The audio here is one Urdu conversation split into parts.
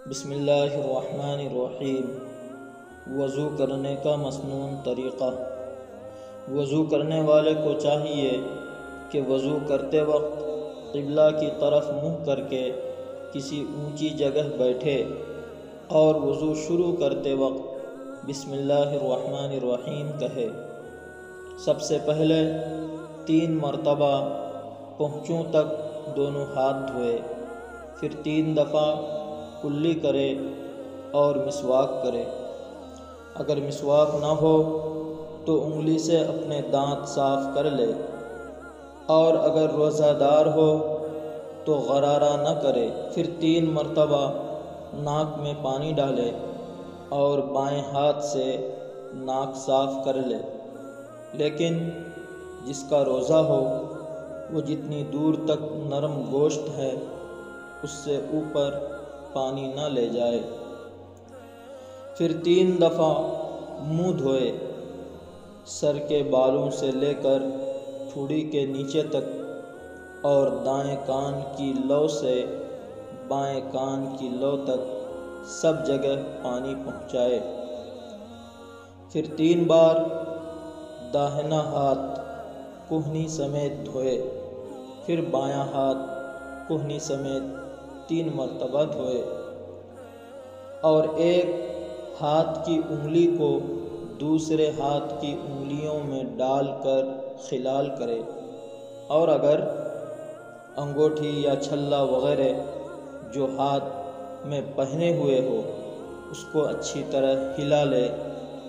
بسم اللہ الرحمن الرحیم۔ وضو کرنے کا مسنون طریقہ۔ وضو کرنے والے کو چاہیے کہ وضو کرتے وقت قبلہ کی طرف منہ کر کے کسی اونچی جگہ بیٹھے اور وضو شروع کرتے وقت بسم اللہ الرحمن الرحیم کہے۔ سب سے پہلے 3 مرتبہ پہنچوں تک دونوں ہاتھ دھوئے، پھر 3 دفعہ کلی کرے اور مسواک کرے۔ اگر مسواک نہ ہو تو انگلی سے اپنے دانت صاف کر لے، اور اگر روزہ دار ہو تو غرارہ نہ کرے۔ پھر 3 مرتبہ ناک میں پانی ڈالے اور بائیں ہاتھ سے ناک صاف کر لے، لیکن جس کا روزہ ہو وہ جتنی دور تک نرم گوشت ہے اس سے اوپر پانی نہ لے جائے۔ پھر 3 دفعہ منہ دھوئے، سر کے بالوں سے لے کر ٹھوڑی کے نیچے تک، اور دائیں کان کی لو سے بائیں کان کی لو تک سب جگہ پانی پہنچائے۔ پھر 3 بار داہنا ہاتھ کہنی سمیت دھوئے، پھر بایاں ہاتھ کہنی سمیت 3 مرتبہ دھوئے، اور ایک ہاتھ کی انگلی کو دوسرے ہاتھ کی انگلیوں میں ڈال کر خلال کرے، اور اگر انگوٹھی یا چھلا وغیرہ جو ہاتھ میں پہنے ہوئے ہو اس کو اچھی طرح ہلا لے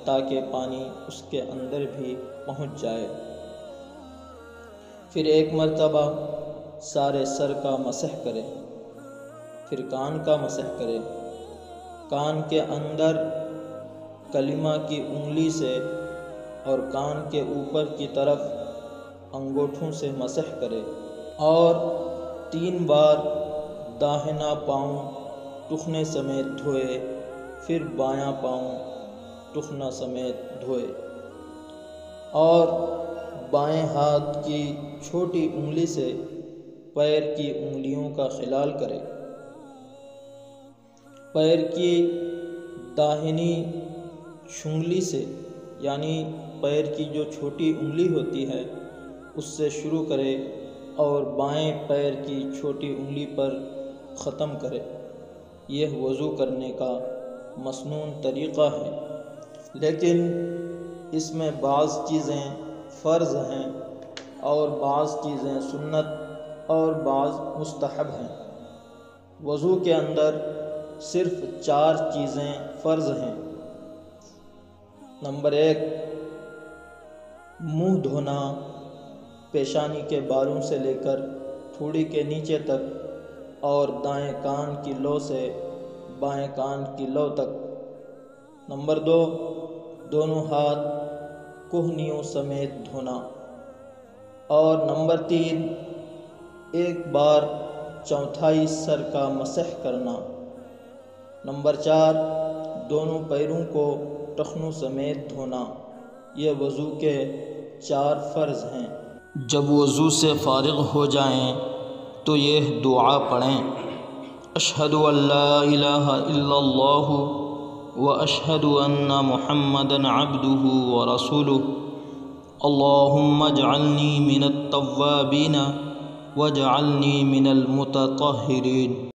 تاکہ پانی اس کے اندر بھی پہنچ جائے۔ پھر 1 مرتبہ سارے سر کا مسح کرے، پھر کان کا مسح کرے۔ کان کے اندر کلمہ کی انگلی سے اور کان کے اوپر کی طرف انگوٹھوں سے مسح کرے، اور 3 بار داہنا پاؤں ٹخنے سمیت دھوئے، پھر بایاں پاؤں ٹخنا سمیت دھوئے، اور بائیں ہاتھ کی چھوٹی انگلی سے پیر کی انگلیوں کا خلال کرے۔ پیر کی داہنی شنگلی سے، یعنی پیر کی جو چھوٹی انگلی ہوتی ہے اس سے شروع کرے اور بائیں پیر کی چھوٹی انگلی پر ختم کرے۔ یہ وضو کرنے کا مسنون طریقہ ہے، لیکن اس میں بعض چیزیں فرض ہیں اور بعض چیزیں سنت اور بعض مستحب ہیں۔ وضو کے اندر صرف 4 چیزیں فرض ہیں۔ نمبر 1، منہ دھونا، پیشانی کے بالوں سے لے کر ٹھوڑی کے نیچے تک اور دائیں کان کی لو سے بائیں کان کی لو تک۔ نمبر 2، دونوں ہاتھ کہنیوں سمیت دھونا، اور نمبر 3، 1 بار 1/4 سر کا مسح کرنا۔ نمبر 4، دونوں پیروں کو ٹخنوں سمیت دھونا۔ یہ وضو کے 4 فرض ہیں۔ جب وضو سے فارغ ہو جائیں تو یہ دعا پڑھیں: اشہد ان لا الہ الا اللہ واشہد ان محمدا عبدہ ورسولہ، اللہم اجعلنی من التوابین واجعلنی من المتطہرین۔